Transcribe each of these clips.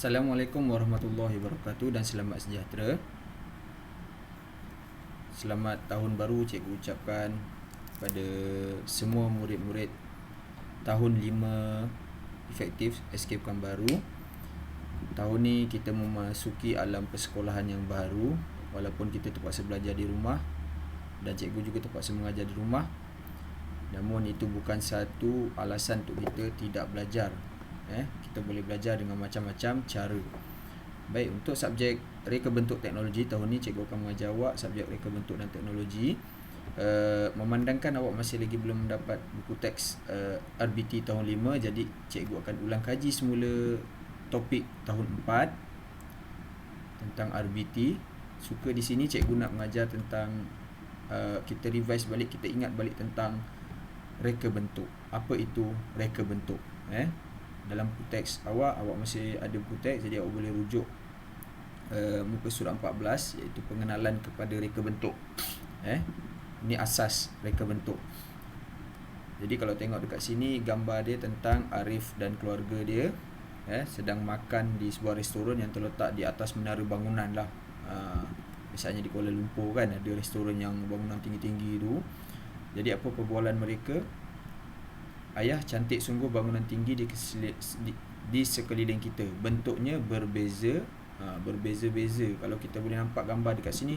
Assalamualaikum warahmatullahi wabarakatuh dan selamat sejahtera. Selamat tahun baru cikgu ucapkan pada semua murid-murid tahun 5 efektif SK Pekanbaru. Tahun ni kita memasuki alam persekolahan yang baru, walaupun kita terpaksa belajar di rumah dan cikgu juga terpaksa mengajar di rumah. Namun itu bukan satu alasan untuk kita tidak belajar. Kita boleh belajar dengan macam-macam cara. Baik, untuk subjek reka bentuk teknologi tahun ni cikgu akan mengajar awak subjek reka bentuk dan teknologi. Memandangkan awak masih lagi belum mendapat buku teks RBT tahun 5, jadi cikgu akan ulang kaji semula topik tahun 4 tentang RBT. Suka di sini cikgu nak mengajar tentang kita revise balik, kita ingat balik tentang reka bentuk. Apa itu reka bentuk? Dalam buku teks awak masih ada buku teks, jadi awak boleh rujuk muka surat 14, iaitu pengenalan kepada reka bentuk. Ini asas reka bentuk. Jadi kalau tengok dekat sini, gambar dia tentang Arif dan keluarga dia sedang makan di sebuah restoran yang terletak di atas menara bangunan lah. Biasanya di Kuala Lumpur kan ada restoran yang bangunan tinggi-tinggi tu. Jadi apa perbualan mereka? Ayah, cantik sungguh bangunan tinggi di sekeliling kita. Bentuknya berbeza, berbeza-beza. Kalau kita boleh nampak gambar dekat sini,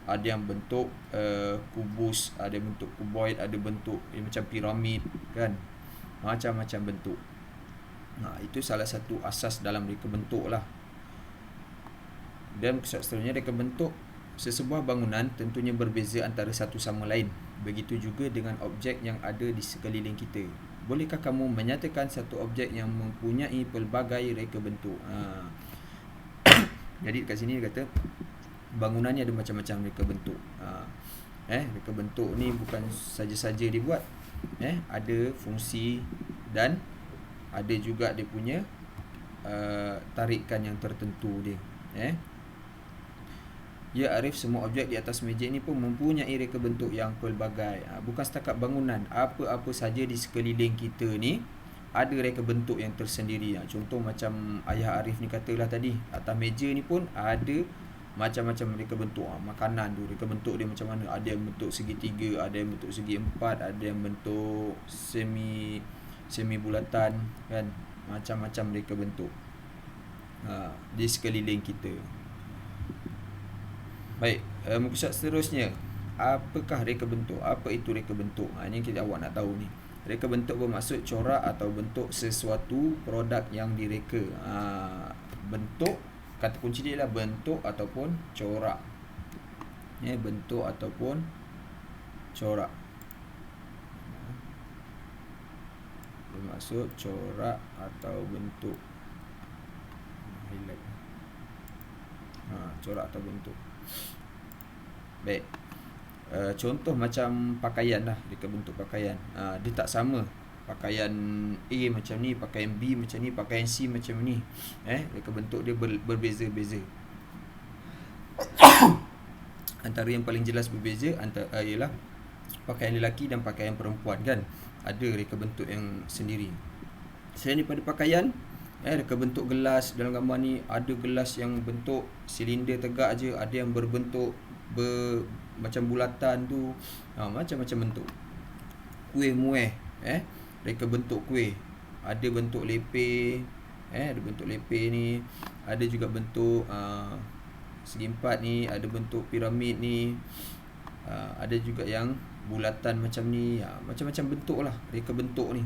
ada yang bentuk kubus, ada bentuk kuboid, ada bentuk macam piramid kan. Macam-macam bentuk. Itu salah satu asas dalam reka bentuk lah. Dan seterusnya, reka bentuk sesebuah bangunan tentunya berbeza antara satu sama lain. Begitu juga dengan objek yang ada di sekeliling kita. Bolehkah kamu menyatakan satu objek yang mempunyai pelbagai reka bentuk? Jadi kat sini dia kata bangunan ni ada macam-macam reka bentuk. Reka bentuk ni bukan saja-saja dibuat. Ada fungsi dan ada juga dia punya tarikan yang tertentu dia. Ya Arif, semua objek di atas meja ini pun mempunyai reka bentuk yang pelbagai. Bukan setakat bangunan, apa-apa saja di sekeliling kita ni ada reka bentuk yang tersendiri. Contoh macam ayah Arif ni katalah tadi, atas meja ni pun ada macam-macam reka bentuk. Makanan tu reka bentuk dia macam mana? Ada yang bentuk segitiga, ada yang bentuk segi empat, ada yang bentuk semi bulatan kan. Macam-macam reka bentuk di sekeliling kita. Baik, muka surat seterusnya. Apakah reka bentuk? Apa itu reka bentuk? Ini kita awak nak tahu ni. Reka bentuk bermaksud corak atau bentuk sesuatu produk yang direka. Bentuk, kata kunci dia lah bentuk ataupun corak. Bentuk ataupun corak. Bermaksud corak atau bentuk. Highlight. Corak atau bentuk. Baik. Contoh macam pakaian lah, reka bentuk pakaian. Dia tak sama. Pakaian A macam ni, pakaian B macam ni, pakaian C macam ni. Reka bentuk dia berbeza-beza. Antara yang paling jelas berbeza ialah pakaian lelaki dan pakaian perempuan kan. Ada reka bentuk yang sendiri. Selain daripada pakaian, reka bentuk gelas dalam gambar ni, ada gelas yang bentuk silinder tegak je, ada yang berbentuk macam bulatan tu, macam-macam bentuk. Kuih muih, reka bentuk kuih, ada bentuk lepeh, ada bentuk lepeh ni, ada juga bentuk segi empat ni, ada bentuk piramid ni, ada juga yang bulatan macam ni. Macam-macam bentuk lah reka bentuk ni.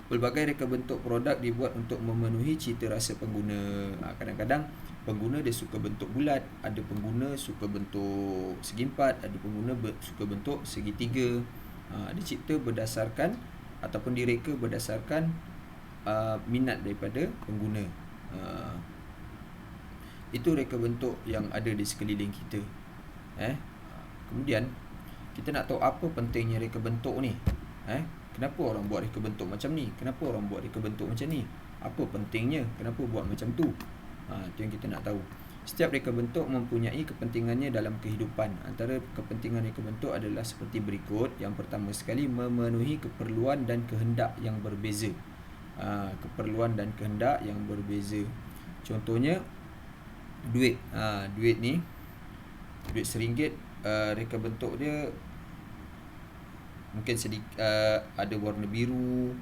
Pelbagai reka bentuk produk dibuat untuk memenuhi cita rasa pengguna. Kadang-kadang pengguna dia suka bentuk bulat, ada pengguna suka bentuk segi empat, ada pengguna suka bentuk segitiga. Dicipta berdasarkan ataupun direka berdasarkan minat daripada pengguna. Itu reka bentuk yang ada di sekeliling kita. Kemudian kita nak tahu apa pentingnya reka bentuk ni. Kenapa orang buat reka bentuk macam ni? Kenapa orang buat reka bentuk macam ni? Apa pentingnya? Kenapa buat macam tu? Itu yang kita nak tahu. Setiap reka bentuk mempunyai kepentingannya dalam kehidupan. Antara kepentingan reka bentuk adalah seperti berikut. Yang pertama sekali, memenuhi keperluan dan kehendak yang berbeza. keperluan dan kehendak yang berbeza. Contohnya duit. Duit ni, duit RM1, reka bentuk dia mungkin ada warna biru.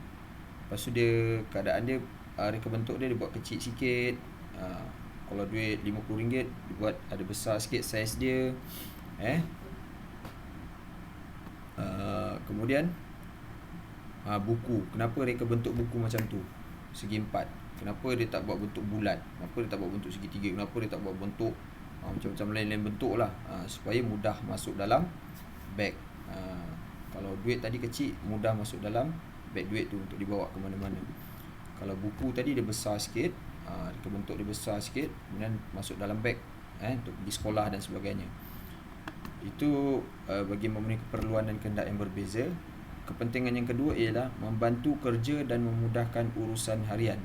Lepas tu dia, keadaan dia, reka bentuk dia buat kecil sikit. Kalau duit RM50 buat ada besar sikit saiz dia. Kemudian buku. Kenapa reka bentuk buku macam tu? Segi empat. Kenapa dia tak buat bentuk bulat? Kenapa dia tak buat bentuk segitiga? Kenapa dia tak buat bentuk macam-macam lain-lain bentuk lah, supaya mudah masuk dalam beg. Kalau duit tadi kecil, mudah masuk dalam beg duit tu untuk dibawa ke mana-mana. Kalau buku tadi dia besar sikit, reka bentuk dia besar sikit, kemudian masuk dalam beg untuk pergi sekolah dan sebagainya. Itu bagi memenuhi keperluan dan kehendak yang berbeza. Kepentingan yang kedua ialah membantu kerja dan memudahkan urusan harian.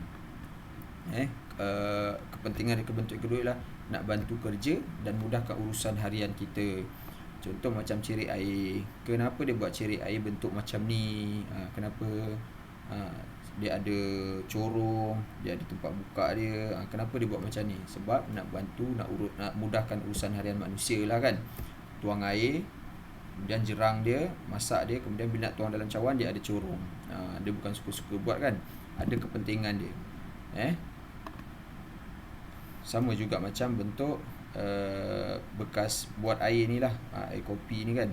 Kepentingan reka bentuk yang kedua ialah nak bantu kerja dan mudahkan urusan harian kita. Contoh macam cerik air. Kenapa dia buat cerik air bentuk macam ni? Kenapa dia ada corong, dia ada tempat buka dia? Kenapa dia buat macam ni? Sebab nak bantu, nak mudahkan urusan harian manusia lah kan. Tuang air, kemudian jerang dia, masak dia, kemudian bila nak tuang dalam cawan dia ada corong. Dia bukan suka-suka buat kan. Ada kepentingan dia. Sama juga macam bentuk bekas buat air ni lah, air kopi ni kan.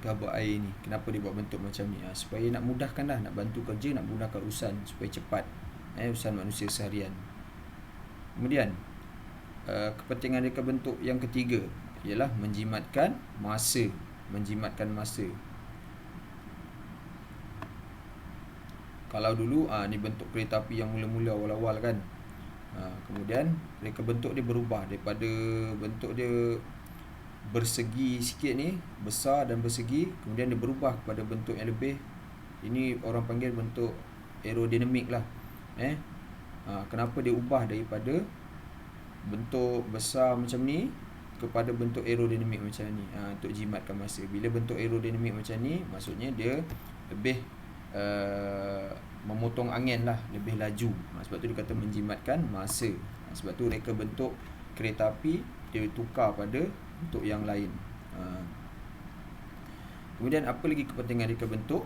Buat air ni, kenapa dia buat bentuk macam ni? Supaya nak mudahkan lah, nak bantu kerja, nak mudahkan urusan supaya cepat urusan manusia seharian. Kemudian kepentingan reka bentuk yang ketiga ialah menjimatkan masa. Menjimatkan masa. Kalau dulu ni bentuk kereta api yang mula-mula awal-awal kan. Kemudian reka bentuk dia berubah daripada bentuk dia bersegi sikit ni, besar dan bersegi, kemudian dia berubah kepada bentuk yang lebih, ini orang panggil bentuk aerodinamik lah. Kenapa dia ubah daripada bentuk besar macam ni kepada bentuk aerodinamik macam ni? Untuk jimatkan masa. Bila bentuk aerodinamik macam ni, maksudnya dia lebih memotong angin lah, lebih laju. Sebab tu dia kata menjimatkan masa. Sebab tu reka bentuk kereta api dia tukar pada bentuk yang lain. Kemudian apa lagi kepentingan reka bentuk?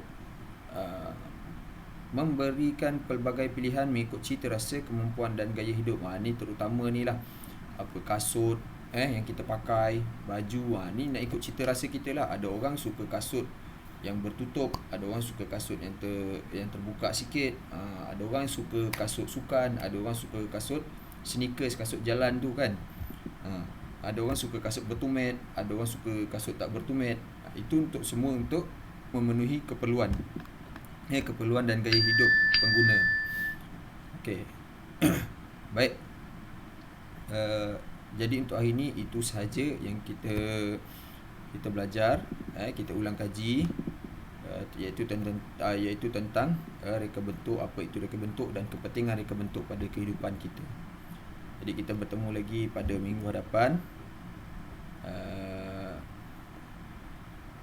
Memberikan pelbagai pilihan mengikut cita rasa, kemampuan dan gaya hidup. Ni terutama ni lah, apa kasut yang kita pakai, baju, ni nak ikut cita rasa kita lah. Ada orang suka kasut yang bertutup, ada orang suka kasut yang terbuka sikit, ada orang suka kasut sukan, ada orang suka kasut sneakers, kasut jalan tu kan. Ada orang suka kasut bertumit, ada orang suka kasut tak bertumit. Itu untuk semua untuk memenuhi keperluan keperluan dan gaya hidup pengguna. Okey. Baik. Jadi untuk hari ni itu sahaja yang kita belajar, kita ulang kaji, iaitu tentang reka bentuk, apa itu reka bentuk dan kepentingan reka bentuk pada kehidupan kita. Jadi kita bertemu lagi pada minggu hadapan.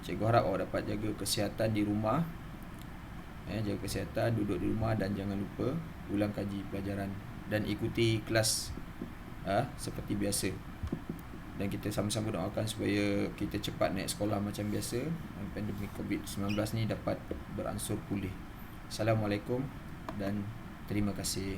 Cikgu harap awak dapat jaga kesihatan di rumah. Jaga kesihatan, duduk di rumah dan jangan lupa ulang kaji pelajaran dan ikuti kelas seperti biasa. Dan kita sama-sama doakan supaya kita cepat naik sekolah macam biasa, pandemik COVID-19 ni dapat beransur pulih. Assalamualaikum dan terima kasih.